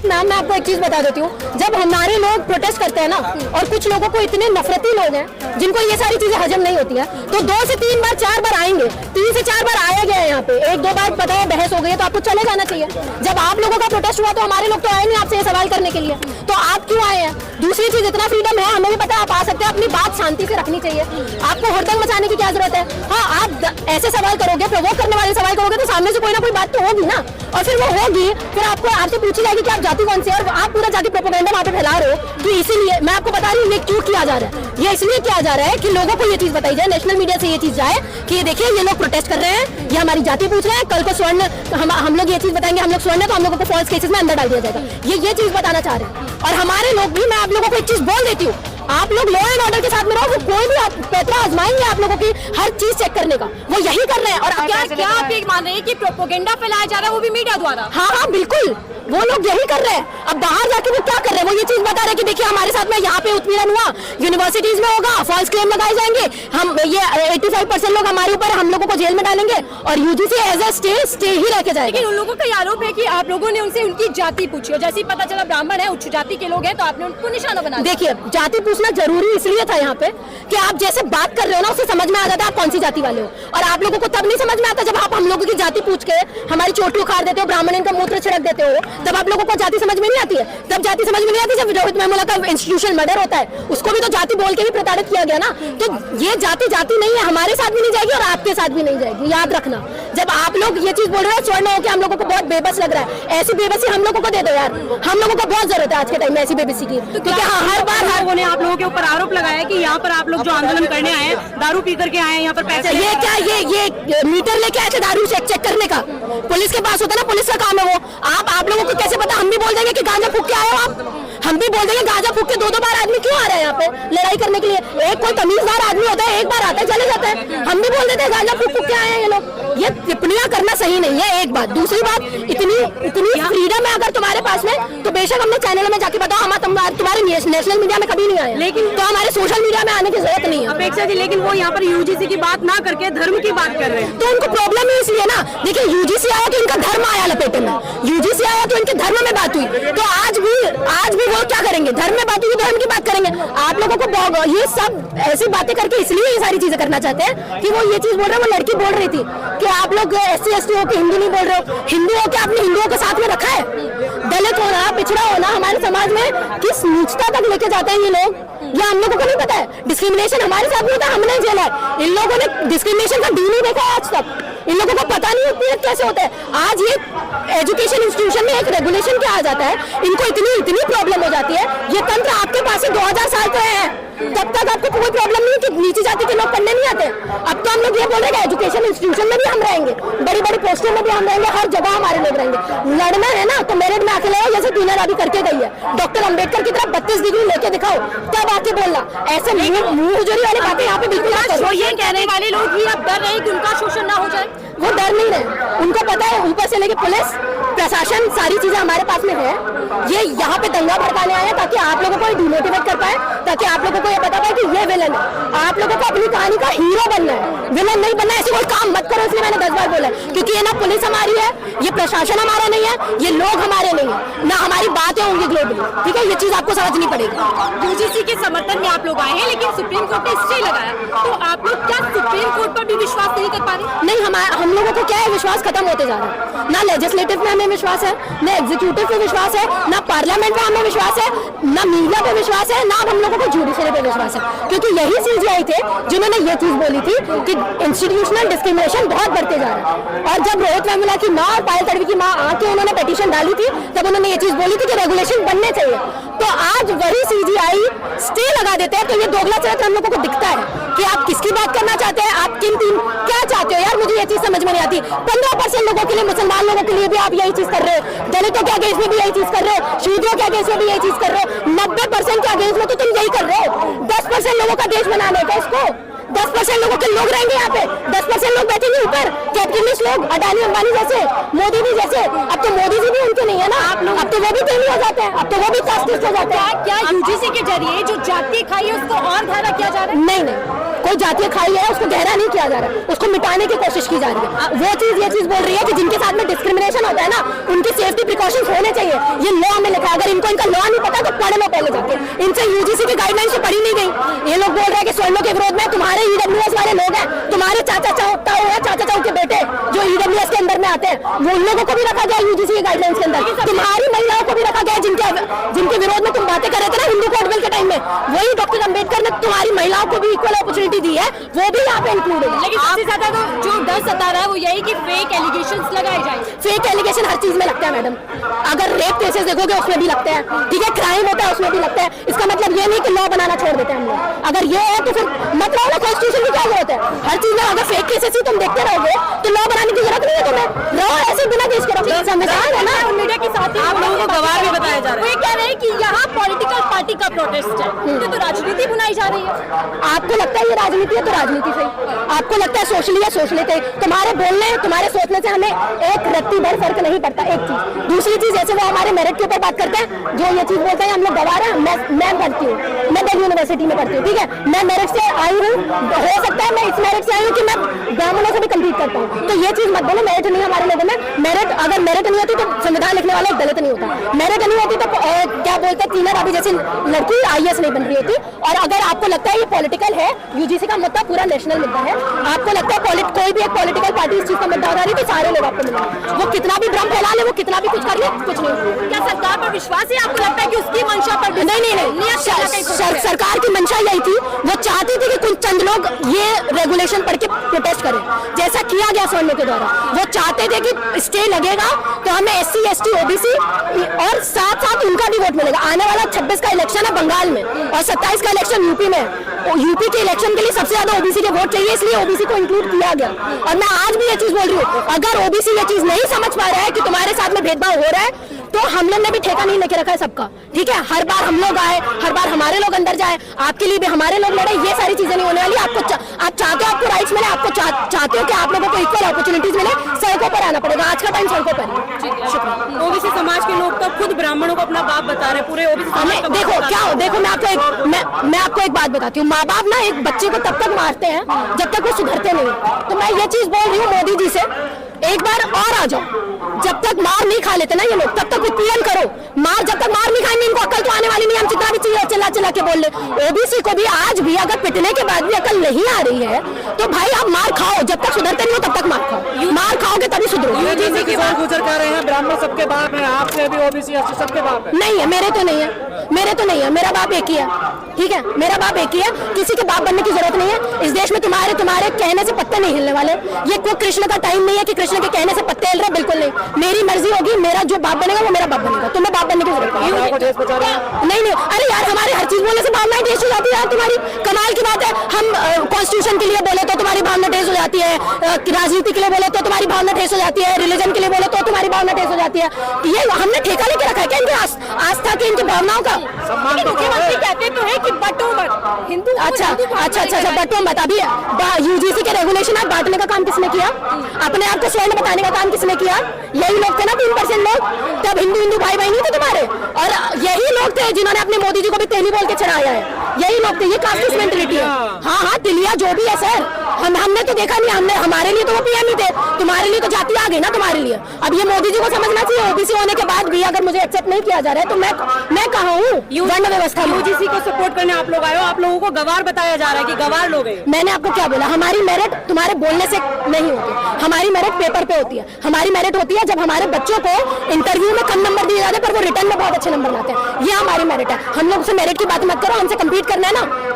Ma'am मैं आपको एक चीज बता देती हूँ, जब हमारे लोग प्रोटेस्ट करते हैं ना और कुछ लोगों को इतने नफरती लोग हैं जिनको ये सारी चीजें हजम नहीं होती है, तो 2 से 3 बार 4 बार आएंगे, 3 से 4 बार आया गया है यहाँ पे, 1-2 बार पता है बहस हो गई है तो आपको चले जाना चाहिए। जब आप लोगों का प्रोटेस्ट हुआ तो हमारे लोग तो आए नहीं आपसे ये सवाल करने के लिए, तो आप क्यों आए हैं? दूसरी चीज, इतना फ्रीडम है, हमें भी पता है आप आ सकते हैं, अपनी बात शांति से रखनी चाहिए, आपको हुड़दंग मचाने की क्या जरूरत है? हाँ, आप ऐसे सवाल करोगे, प्रवोक करने वाले सवाल करोगे तो सामने से कोई ना कोई बात तो होगी ना, और फिर वो होगी, फिर आपसे पूछी जाएगी कि आप जाति कौन सी है, और आप पूरा जाति प्रोपेगेंडा वहाँ पे फैला रहे हो। तो इसीलिए मैं आपको बता रही हूँ ये क्यों किया जा रहा है, ये इसलिए किया जा रहा है कि लोगों को ये चीज बताई जाए, नेशनल मीडिया से ये चीज जाए कि ये देखिए ये लोग प्रोटेस्ट कर रहे हैं, ये हमारी जाति पूछ रहे हैं, कल को स्वर्ण हम लोग ये चीज बताएंगे हम लोग स्वर्ण है तो हम लोगों को फॉल्स केसेस में अंदर डाल दिया जाएगा, ये चीज बताना चाह रहे हैं। और हमारे लोग भी, मैं आप लोगों को एक चीज बोल देती हूँ, आप लोग लॉ एंड ऑर्डर के साथ में रहो, वो कोई भी पैतरा आजमाएंगे आप लोगों की हर चीज चेक करने का, वो यही कर रहे हैं। और क्या आप ये मान रहे हैं कि प्रोपेगेंडा फैलाया जा रहा है वो भी मीडिया द्वारा? हाँ बिल्कुल, वो लोग यही कर रहे हैं। अब बाहर जाके वो क्या कर रहे हैं, वो ये चीज बता रहे हैं कि देखिए हमारे साथ में यहाँ पे उत्पीड़न हुआ, यूनिवर्सिटीज में होगा, फॉल्स क्लेम लगाए जाएंगे, हम ये 85% लोग हमारे ऊपर, हम लोगों को जेल में डालेंगे और यूजीसी एज ए स्टे ही रह के जाएगा। लेकिन उन लोगों का आरोप है कि आप लोगों ने उनसे उनकी जाति पूछी और जैसे ही पता चला ब्राह्मण है, उच्च जाति के लोग हैं, तो आपने उनको निशाना बना दिया। देखिए जाति पूछना जरूरी इसलिए था यहाँ पे कि आप जैसे बात कर रहे हो ना, उससे समझ में आ जाता है आप कौन सी जाति वाले हो, और आप लोगों को तब नहीं समझ में आता जब आप हम लोगों की जाति पूछ के हमारी चोटी उखाड़ देते हो, ब्राह्मण का मूत्र छिड़क देते हो, तब आप लोगों को जाति समझ में नहीं आती है। तब जाति समझ में नहीं आती जब रोहित वेमुला का इंस्टीट्यूशन मर्डर होता है, उसको भी तो जाति बोल के भी प्रताड़ित किया गया ना। तो ये जाति नहीं है, हमारे साथ भी नहीं जाएगी और आपके साथ भी नहीं जाएगी, याद रखना। जब आप लोग ये चीज बोल रहे हो स्वर्ण हो कि हम लोगों को बहुत बेबस लग रहा है, ऐसी बेबसी हम लोगों को दे दो यार, हम लोगों को बहुत जरूरत है आज के टाइम में ऐसी बेबसी की। क्योंकि हर बार लोगों ने आप लोगों के ऊपर आरोप लगाया कि यहाँ पर आप लोग जो आंदोलन करने आए हैं दारू पी करके आए हैं, यहाँ पर पैसे ये क्या ये मीटर लेके आए थे दारू चेक करने का, पुलिस के पास होता है ना, पुलिस का काम है वो। आप लोगों को कैसे पता? हम भी बोल देंगे कि गांजा फूक के आए हो आप, हम भी बोल देंगे गांजा फूक के 2-2 बार आदमी क्यों आ रहे हैं यहाँ पे लड़ाई करने के लिए? एक कोई तमीजदार आदमी होता है, एक बार आता है चले जाता है, हम भी बोल देते हैं गांजा फूक के आए हैं ये लोग। ये टिप्पणियां करना सही नहीं है, एक बात। दूसरी बात, इतनी फ्रीडम है अगर तुम्हारे पास में तो बेशक हमने चैनल में जाके बताओ, हम तुम्हारे नेशनल मीडिया में कभी नहीं आए, लेकिन तो हमारे सोशल मीडिया में आने की जरूरत नहीं है। अपेक्षा जी, लेकिन वो यहाँ पर यूजीसी की बात ना करके धर्म की बात कर रहे हैं, तो उनको प्रॉब्लम है इसलिए ना। देखिए यूजीसी आया तो इनका धर्म आया लपेटे में, यूजीसी आया तो इनके धर्म में बात हुई, तो आज भी वो क्या करेंगे? धर्म में बात हुई, धर्म की बात करेंगे। आप लोगों को ये सब ऐसी बातें करके इसलिए ये सारी चीजें करना चाहते हैं कि वो ये चीज बोल रहे हैं। वो लड़की बोल रही थी कि आप लोग SC/ST हो के हिंदी नहीं बोल रहे हो, हिंदू हो के आपने हिंदुओं के साथ में रखा है। दलित होना, पिछड़ा होना हमारे समाज में किस नीचता तक लेके जाते हैं ये लोग, ये हम लोगों को नहीं पता है। डिस्क्रिमिनेशन हमारे साथ में होता है, हमने झेला है, इन लोगों ने डिस्क्रिमिनेशन का डी नहीं देखा है आज तक, इन लोगों को पता नहीं उत्पीड़न कैसे होता है। आज ये एजुकेशन इंस्टीट्यूशन में एक रेगुलेशन क्या आ जाता है, इनको इतनी प्रॉब्लम हो जाती है। ये तंत्र आपके पास से 2000 साल से है, तब तक आपको कोई प्रॉब्लम नहीं कि नीचे जाति के लोग पढ़ने नहीं आते। अब तो हम लोग ये बोल रहे हैं एजुकेशन इंस्टीट्यूशन में भी हम रहेंगे, बड़ी बड़ी पोस्टों में भी हम रहेंगे, हर जगह हमारे लोग रहेंगे। लड़ना है ना तो मेरिट में आके लगाओ, जैसे तीनर अभी करके गई है, डॉक्टर अंबेडकर की तरफ 32 डिग्री लेके दिखाओ, तब आके बोलना। ऐसे मुंह हुजूरी वाली बातें यहाँ पे बिल्कुल ना करो। ये कहने वाले लोग भी अब डर रहे कि उनका शोषण ना हो जाए, वो डर नहीं रहे, उनको पता है ऊपर से लेके पुलिस प्रशासन सारी चीजें हमारे पास में है। ये यहाँ पे दंगा भड़काने आए हैं ताकि आप लोगों को डिमोटिवेट कर पाए, ताकि आप लोगों को ये पता पाए कि ये विलन है। आप लोगों को अपनी कहानी का हीरो बनना है, विलन नहीं बनना है। ऐसे कोई काम मत करो, इसलिए मैंने 10 बार बोला है, क्योंकि ये ना पुलिस हमारी है, ये प्रशासन हमारा नहीं है, ये लोग हमारे नहीं है, ना हमारी बातें होंगी ग्लोबली, ठीक है? ये चीज आपको समझनी पड़ेगी। यूजीसी के समर्थन में आप लोग आए हैं, लेकिन सुप्रीम कोर्ट ने स्टे लगाया, तो आप लोग क्या सुप्रीम कोर्ट पर भी विश्वास नहीं कर पा रहे? नहीं, हम लोगों को क्या है, विश्वास खत्म होते जा रहा है। ना लेजिस्लेटिव में हमें विश्वास है, ना एग्जीक्यूटिव पे विश्वास है, ना पार्लियामेंट में हमें विश्वास है, ना मीडिया पे विश्वास है, ना हम लोगों को जुडिशरी पे विश्वास है। क्योंकि यही CGI थे जिन्होंने ये चीज बोली थी कि इंस्टीट्यूशनल डिस्क्रिमिनेशन बहुत बढ़ते जा रहा है। और जब रोहित वेमुला की माँ और पायल तड़वी की माँ आके उन्होंने पिटीशन डाली थी, तब उन्होंने ये चीज बोली थी कि रेगुलेशन बनने चाहिए। तो आज वही CGI स्टे लगा देते हैं, तो ये दोगला चरित्र हम लोगों को दिखता है कि आप किसकी बात करना चाहते हैं, आप किन क्या चाहते हो यार। मुझे ये चीज समझ में नहीं आती। 15% लोगों के लिए, मुसलमान लोगों के लिए भी आप यही चीज कर रहे हो, दलितों के अगेंस्ट में भी यही चीज कर रहे हो, शूद्रों के अगेंस्ट में भी यही चीज कर रहे हो, 90% के अगेंस्ट में तो तुम यही कर रहे हो। 10% लोगों का देश बनाने का, इसको 10% लोगों के लोग रहेंगे यहाँ पे, 10% लोग बैठेंगे ऊपर, कैपिटलिस्ट लोग, अडानी अंबानी जैसे, मोदी जी जैसे। अब तो मोदी जी भी उनके नहीं है ना, अब तो वो भी तेली हो जाते हैं, अब तो वो भी कास्टिस्ट हो जाते हैं। क्या यूजीसी के जरिए जो जाति खाई है उसको और गहरा किया जा रहा है? नहीं, कोई जातीय खाई है उसको गहरा नहीं किया जा रहा है, उसको मिटाने की कोशिश की जा रही है। वो चीज ये चीज बोल रही है कि जिनके साथ में डिस्क्रिमिनेशन होता है ना, उनकी सेफ्टी प्रिकॉशंस होने चाहिए, ये लॉ में लिखा अगर इनको इनका लॉ नहीं पता तो पढ़ लो पहले जाके, इनसे यूजीसी की गाइडलाइंस तो पढ़ी नहीं गई। ये लोग बोल रहे हैं कि स्वर्णों के विरोध में तुम्हारे ईडब्ल्यूएस वाले लोग हैं, तुम्हारे चाचा चाचा के बेटे जो ईडब्ल्यूएस के अंदर में आते हैं, वो उन लोगों को भी रखा गया यूजीसी की गाइडलाइंस के अंदर, तुम्हारी महिलाओं को भी रखा गया जिनके विरोध में तुम बातें कर रहे थे ना हिंदू कोड बिल के टाइम में, वही डॉक्टर अम्बेडकर ने तुम्हारी महिलाओं को भी इक्वल अपॉर्चुनिटी दी है, वो भी यहाँ पे इंक्लूड है। लेकिन सबसे ज्यादा तो जो डर सता रहा है वो यही कि फेक एलिगेशंस लगाए जाए। फेक एलिगेशन हर चीज में लगता है मैडम, अगर रेप केसेस देखोगे उसमें भी लगता है, ठीक है, क्राइम होता है उसमें भी लगता है। इसका मतलब ये नहीं कि लॉ बनाना छोड़ देते हैं हम लोग, अगर ये है तो फिर मतलब ना कॉन्स्टिट्यूशन की क्या जरूरत है, हर चीज में अगर फेक केसेस ही तुम देखते रहोगे तो लॉ बनाने की जरूरत नहीं है तुम्हें, लॉ ऐसे बिना देश के रखो, संविधान है ना। मीडिया के साथ आप लोगों को गवाह भी बताया जा रहा है, वो कह रहे हैं कि यहाँ पॉलिटिकल पार्टी का प्रोटेस्ट है, ये तो राजनीति बुनाई जा रही है। आपको लगता है ये राजनीति है तो राजनीति सही, आपको लगता है सोशली है सोशली थे, तुम्हारे बोलने तुम्हारे सोचने से हमें एक रत्ती भर फर्क नहीं पड़ता। एक चीज, दूसरी चीज जैसे वो हमारे मेरिट के ऊपर बात करते हैं, जो ये चीज बोलते हैं हम लोग गवाह हैं, मैं पढ़ती हूँ, मैं दिल्ली यूनिवर्सिटी में पढ़ती हूँ, ठीक है, मैं मेरिट से आई हूँ, हो सकता है मैं इस मेरिट से आई हूँ कि मैं ब्राह्मणों से भी कम्पीट करता हूँ, तो ये चीज मत बोलो मेरिट नहीं है हमारे लोगों में। मेरिट अगर मेरिट नहीं होती तो संविधान लिखने वाला गलत नहीं होता, मेरिट नहीं होती तो क्या बोलते हैं टीना रावी जैसी लड़की IAS नहीं बन रही होती। और अगर आपको लगता है ये पॉलिटिकल है, यूजीसी का मुद्दा पूरा नेशनल मुद्दा है, आपको लगता है कोई भी एक पॉलिटिकल पार्टी इस चीज का मुद्दा उठा रही है तो सारे लोग आपको मिलेंगे, वो कितना भी भ्रम फैला ले, वो कितना भी कुछ कर ले, कुछ नहीं। क्या सरकार पर विश्वास है? आपको लगता है कि उसकी मंशा पर नहीं, सरकार की मंशा यही थी, वो चाहती थी कि कुछ चंद लोग ये रेगुलेशन पढ़ के प्रोटेस्ट करें, जैसा किया गया स्वर्णों के द्वारा। वो चाहते थे कि स्टे लगेगा तो हमें SC ST OBC और साथ साथ उनका भी वोट मिलेगा। आने वाला 26 का इलेक्शन है बंगाल में और 27 का इलेक्शन यूपी में, यूपी के इलेक्शन के लिए सबसे ज्यादा OBC के वोट चाहिए, इसलिए OBC को इंक्लूड किया गया। और मैं आज भी ये चीज बोल रही हूँ, अगर OBC ये चीज नहीं समझ पा रहा है कि तुम्हारे साथ में भेदभाव हो रहा है तो हम लोग ने भी ठेका नहीं लेके रखा है सबका, ठीक है, हर बार हम लोग आए, हर बार हमारे लोग अंदर जाए, आपके लिए भी हमारे लोग लड़े, ये सारी चीजें नहीं होने वाली। आप चाहते हो आपको राइट्स मिले, आपको चाहते हो कि आप लोगों को इक्वल अपॉर्चुनिटीज मिले, सड़कों पर आना पड़ेगा, आज का टाइम सड़कों पर। शुक्रिया। ओबीसी समाज के लोग तो खुद ब्राह्मणों को अपना बाप बता रहे, पूरे ओबीसी समाज का देखो क्या हो, देखो मैं आपको एक बात बताती हूँ, माँ बाप ना एक बच्चे को तब तक मारते हैं जब तक वो सुधरते नहीं। तो मैं ये चीज बोल रही हूँ मोदी जी से, एक बार और आ जाओ, जब तक मार नहीं खा लेते ना ये लोग तब तक उत्पीड़न करो, जब तक मार नहीं खाएंगे इनको अकल तो आने वाली नहीं। हम जितना भी चाहिए चिल्ला के बोल ले, ओबीसी को भी आज भी अगर पिटने के बाद भी अकल नहीं आ रही है तो भाई आप मार खाओ, जब तक सुधरते नहीं हो तब तक मार खाओ, मार खाओगे तभी सुधरोगे। गुजर कर रहे हैं ब्राह्मण सबके बाप है, आपसे भी OBC SC सबके बाप है। नहीं है, मेरे तो नहीं है, मेरा बाप एक ही है, ठीक है, मेरा बाप एक ही है, किसी के बाप बनने की जरूरत नहीं है। इस देश में तुम्हारे कहने से पत्ते नहीं हिलने वाले, ये कोई कृष्ण का टाइम नहीं है कि कृष्ण के कहने से पत्ते हिल रहे, बिल्कुल नहीं। मेरी मर्जी होगी, मेरा जो बाप बनेगा वो मेरा बाप बनेगा, तुम्हें बाप बनने की जरूरत नहीं। अरे यार हमारे हर चीज बोलने से भावनाएं ठेस हो जाती है यार, तुम्हारी कमाल की बात है। हम कॉन्स्टिट्यूशन के लिए बोले तो तुम्हारी भावना ठेस हो जाती है, राजनीति के लिए बोले तो तुम्हारी भावना ठेस हो जाती है, रिलीजन के लिए बोले तो तुम्हारी भावना ठेस हो जाती है। ये हमने ठेका लेके रखा है क्या इनकी आस्था की, इनकी भावनाओं का? मुख्यमंत्री कहते तो है कि बटो मत हिंदू। अच्छा बटो मत। अभी यूजीसी के रेगुलेशन आप बांटने का काम किसने किया? अपने आप को स्वर्ण बताने का काम किसने किया? यही लोग थे ना 3% लोग, तब हिंदू भाई बहन नहीं थे तुम्हारे, और यही लोग थे जिन्होंने अपने मोदी जी को भी तेली बोल के चढ़ाया है, यही लोग थे। ये कास्टिस्ट मेंटलिटी है। हाँ तिलिया जो भी है सर, हमने तो देखा नहीं, हमारे लिए तो वो PM ही थे, तुम्हारे लिए तो जाति आ गई ना तुम्हारे लिए। अब ये मोदी जी को समझना चाहिए, ओबीसी होने के बाद भी अगर मुझे एक्सेप्ट नहीं किया जा रहा है तो मैं कहाँ हूँ वर्ण व्यवस्था में? यूजीसी को सपोर्ट करने आप लोग आए हो, आप लोगों को गवार बताया जा रहा है कि गवार लोग हैं। मैंने आपको क्या बोला, हमारी मेरिट तुम्हारे बोलने से नहीं होती, हमारी मेरिट पेपर पे होती है। हमारी मेरिट होती है जब हमारे बच्चों को इंटरव्यू में कम नंबर दिए जाते हैं पर वो रिटर्न में बहुत अच्छे नंबर लाते हैं, ये हमारी मेरिट है। हम लोग से मेरिट की बात मत करो, हमसे कम्पीट करना है ना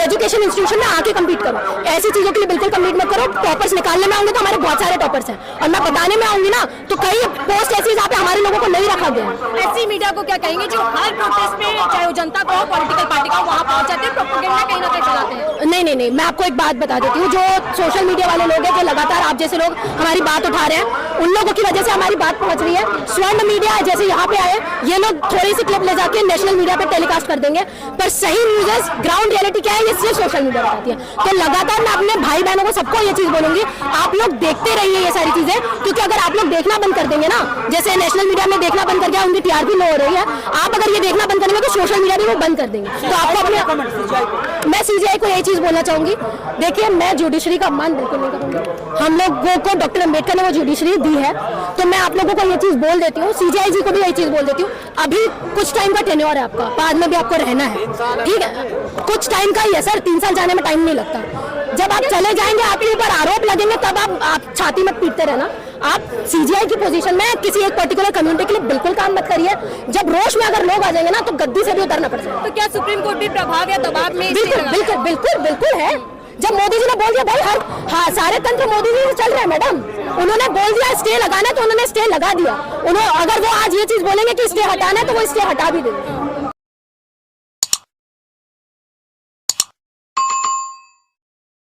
एजुकेशन इंस्टीट्यूशन में आके कम्पीट करो, ऐसी चीजों के लिए बिल्कुल कम्पीट मत करो। टॉपर्स निकालने में आऊंगे तो हमारे बहुत सारे टॉपर्स हैं, और मैं बताने में आऊंगी ना तो कई पोस्ट ऐसी जहाँ पे हमारे लोगों को नहीं रखा गया। ऐसी मीडिया को क्या कहेंगे जो हर प्रोटेस्ट में चाहे वो जनता को पॉलिटिकल पार्टी का वहाँ पहुंच जाते हैं, प्रोपेगेंडा कहीं ना कहीं चलाते हैं? नहीं, मैं आपको एक बात बता देती हूँ, जो सोशल मीडिया वाले लोग हैं जो लगातार आप जैसे लोग हमारी बात उठा रहे हैं, उन लोगों की वजह से हमारी बात पहुंच रही है। स्वर्ण मीडिया जैसे यहाँ पे आए, ये लोग थोड़ी सी क्लिप ले जाके नेशनल मीडिया पे टेलीकास्ट कर देंगे, पर सही न्यूज चीजें ग्राउंड रियलिटी क्या है ये सिर्फ सोशल मीडिया बताती है। तो लगातार मैं अपने भाई बहनों को सबको ये चीज बोलूंगी, आप लोग देखते रहिए ये सारी चीजें, क्योंकि अगर आप लोग देखना बंद कर देंगे ना, जैसे नेशनल मीडिया में देखना बंद कर दिया, उनकी टीआरपी लो हो रही है, आप अगर ये देखना बंद करेंगे तो सोशल मीडिया भी वो बंद कर देंगे। तो आपको अपने, मैं सीजीआई को यही चीज बोलना चाहूंगी, देखिए मैं जुडिशरी का अपमान बिल्कुल नहीं करूंगी। हम लोगों को डॉक्टर अम्बेडकर ने वो जुडिशरी दी है, तो मैं आप लोगों को ये चीज बोल देती हूँ, सीजीआई जी को भी यही चीज बोल देती हूँ, अभी कुछ टाइम का टेन्योर है आपका, बाद में भी आपको रहना है, ठीक है, कुछ टाइम का ही है सर, 3 साल जाने में टाइम नहीं लगता। जब आप चले जाएंगे आपके ऊपर आरोप लगेंगे तब आप छाती मत पीटते रहना। आप सीजीआई की पोजीशन में किसी एक पर्टिकुलर कम्युनिटी के लिए बिल्कुल काम मत करिए। जब रोष में अगर लोग आ जाएंगे ना तो गद्दी से भी उतरना पड़ जाएगा। तो क्या सुप्रीम कोर्ट भी प्रभाव या दबाव में बिल्कुल बिल्कुल बिल्कुल बिल्कुल है। जब मोदी जी ने बोल दिया भाई हाँ सारे तंत्र मोदी जी से चल रहे हैं मैडम, उन्होंने बोल दिया स्टे लगाना है तो उन्होंने स्टे लगा दिया। उन्होंने अगर वो आज ये चीज बोलेंगे कि स्टे हटाना है तो वो स्टे हटा भी देंगे।